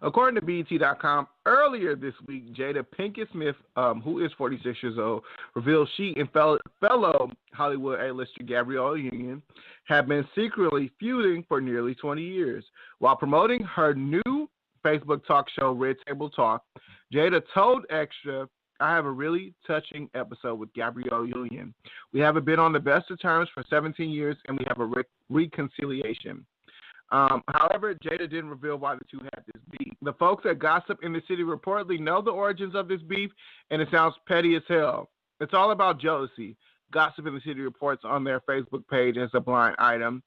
According to BET.com, earlier this week, Jada Pinkett Smith, who is 46 years old, revealed she and fellow Hollywood A-lister Gabrielle Union have been secretly feuding for nearly 20 years. While promoting her new Facebook talk show, Red Table Talk, Jada told Extra, "I have a really touching episode with Gabrielle Union. We haven't been on the best of terms for 17 years, and we have a reconciliation." However, Jada didn't reveal why the two had this beef. The folks at Gossip in the City reportedly know the origins of this beef, and it sounds petty as hell. It's all about jealousy. Gossip in the City reports on their Facebook page as a blind item.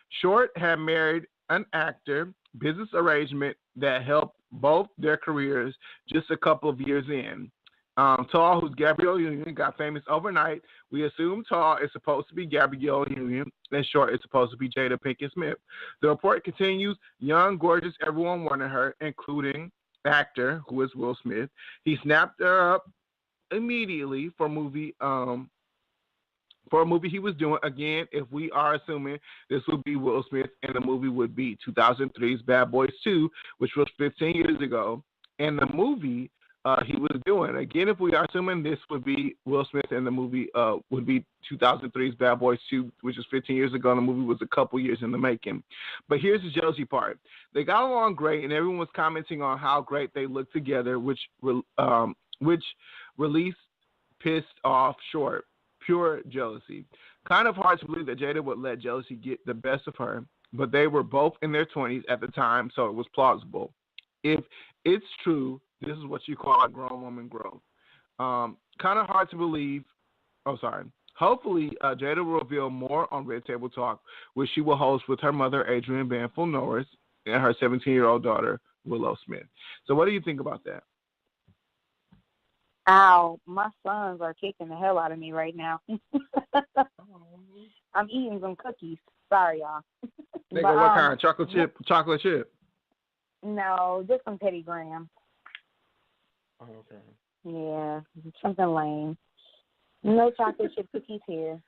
Short had married an actor, business arrangement that helped both their careers just a couple of years in. Tall, who's Gabrielle Union, got famous overnight. We assume Tall is supposed to be Gabrielle Union, and Short is supposed to be Jada Pinkett Smith. The report continues, young, gorgeous, everyone wanted her, including actor, who is Will Smith. He snapped her up immediately for a movie he was doing. Again, if we are assuming this would be Will Smith, and the movie would be 2003's Bad Boys 2, which was 15 years ago, and the movie he was doing. Again, if we are assuming this would be Will Smith, and the movie would be 2003's Bad Boys 2, which is 15 years ago, and the movie was a couple years in the making. But here's the jealousy part. They got along great, and everyone was commenting on how great they looked together, which release pissed off Short. Pure jealousy. Kind of hard to believe that Jada would let jealousy get the best of her, but they were both in their 20s at the time, so it was plausible. If it's true, this is what you call a grown woman growth. Kind of hard to believe. Hopefully, Jada will reveal more on Red Table Talk, which she will host with her mother, Adrienne Banfield Norris, and her 17-year-old daughter, Willow Smith. So what do you think about that? Ow, my sons are kicking the hell out of me right now. I'm eating some cookies. Sorry, y'all. Nigga, what kind? Chocolate chip? No, just some Petty Graham. Oh, okay. Yeah, something lame. No chocolate chip cookies here.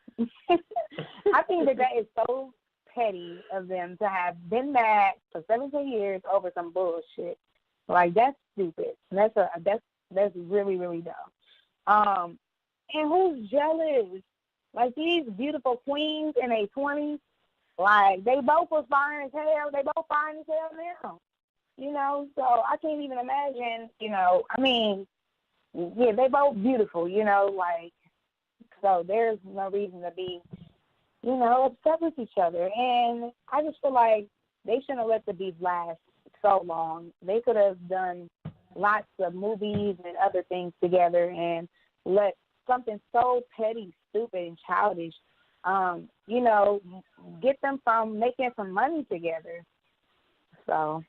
I think that is so petty of them to have been mad for 17 years over some bullshit. Like, that's stupid. That's really, really dumb. And who's jealous? Like, these beautiful queens in their 20s, like, they both was fine as hell. They both fine as hell now. You know, so I can't even imagine, I mean, yeah, they both beautiful, like, so there's no reason to be, upset with each other. And I just feel like they shouldn't have let the beef last so long. They could have done lots of movies and other things together and let something so petty, stupid, and childish, get them from making some money together. So.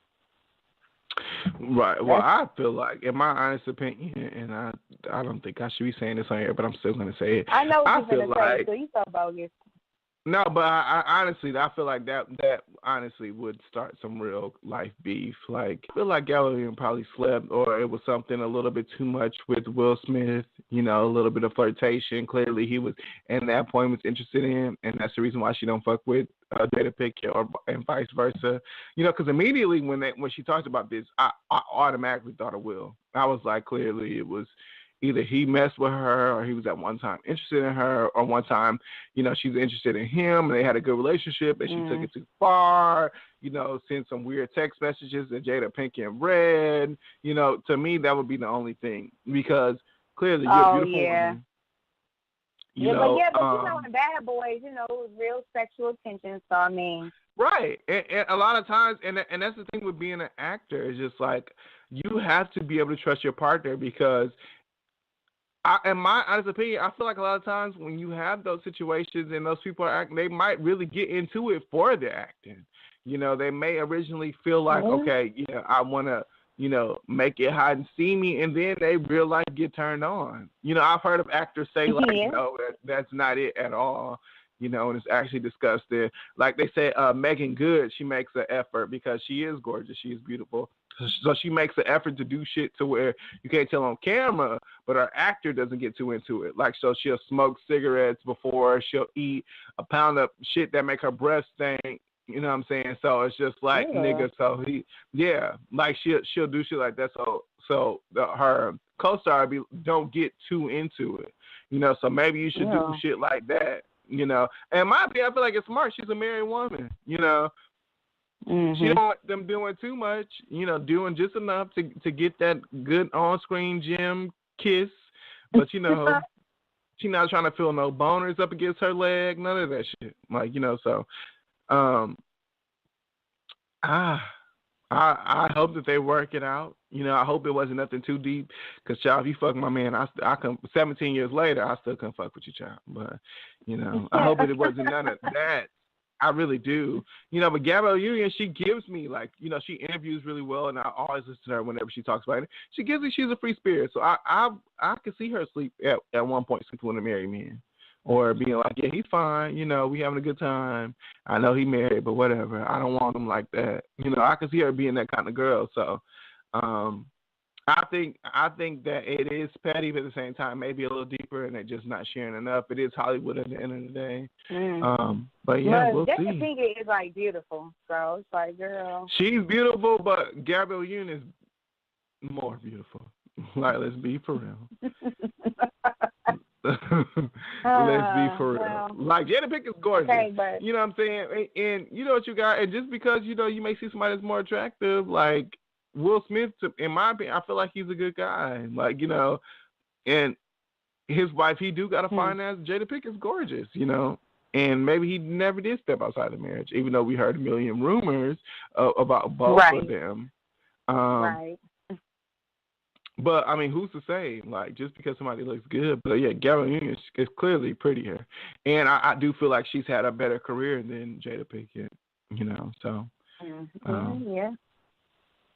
Right. Well, I feel like, in my honest opinion, and I don't think I should be saying this on here, but I'm still going to say it. I know what you're going to say, so you so bogus. No, but I honestly, I feel like that honestly would start some real life beef. Like, I feel like Gabrielle probably slept, or it was something a little bit too much with Will Smith. A little bit of flirtation. Clearly, he was, and that point was interested in, and that's the reason why she don't fuck with Jada Pinkett, and vice versa. Because immediately when she talked about this, I automatically thought of Will. I was like, clearly it was either he messed with her, or he was at one time interested in her, or one time, she was interested in him, and they had a good relationship, and she took it too far, sent some weird text messages that Jada Pinkett read. To me, that would be the only thing, because clearly you're a beautiful woman. But in Bad Boys, it was real sexual tension, so I mean. Right, and a lot of times, and that's the thing with being an actor, is just like, you have to be able to trust your partner, because in my honest opinion, I feel like a lot of times when you have those situations and those people are acting, they might really get into it for the acting. They may originally feel like, okay, yeah, I want to, make it hide and see me, and then they real life get turned on. I've heard of actors say, like, no, that's not it at all. And it's actually discussed there. Like they say, Megan Good, she makes an effort because she is gorgeous, she is beautiful. So she makes an effort to do shit to where you can't tell on camera, but our actor doesn't get too into it. Like, so she'll smoke cigarettes before, she'll eat a pound of shit that make her breath stink, You know what I'm saying? So it's just like nigga. So like she'll do shit like that. So her co-star don't get too into it. You know, so maybe you should do shit like that. You know, and my opinion, I feel like it's smart. She's a married woman. You know, she don't want them doing too much. You know, doing just enough to get that good on-screen gym kiss. But you know, she's not trying to feel no boners up against her leg. None of that shit. Like, you know, so. I hope that they work it out. You know, I hope it wasn't nothing too deep. Cause child, if you fuck my man, I can. 17 years later, I still couldn't fuck with you, child. But you know, I hope it wasn't none of that. I really do. You know, but Gabrielle Union, she gives me like, you know, she interviews really well, and I always listen to her whenever she talks about it. She gives me, she's a free spirit, so I can see her sleep at one point sleeping with a married man. Or being like, yeah, he's fine. You know, we having a good time. I know he married, but whatever. I don't want him like that. You know, I can see her being that kind of girl. So, I think that it is petty, but at the same time, maybe a little deeper, and they're just not sharing enough. It is Hollywood at the end of the day. But yeah, we'll see. Jada Pinkett is like beautiful, so it's like, girl. She's beautiful, but Gabrielle Union is more beautiful. Like, let's be for real. Let's be for real. Well, like, Jada Pinkett is gorgeous. Okay, but, you know what I'm saying? And you know what you got? And just because, you know, you may see somebody that's more attractive, like Will Smith, in my opinion, I feel like he's a good guy. Like, you know, and his wife, he do got to find as Jada Pinkett is gorgeous, you know. And maybe he never did step outside of marriage, even though we heard a million rumors about both of them. Right. But, I mean, who's to say? Like, just because somebody looks good. But, yeah, Gabrielle Union is clearly prettier. And I do feel like she's had a better career than Jada Pinkett, you know. So, yeah.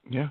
Yeah.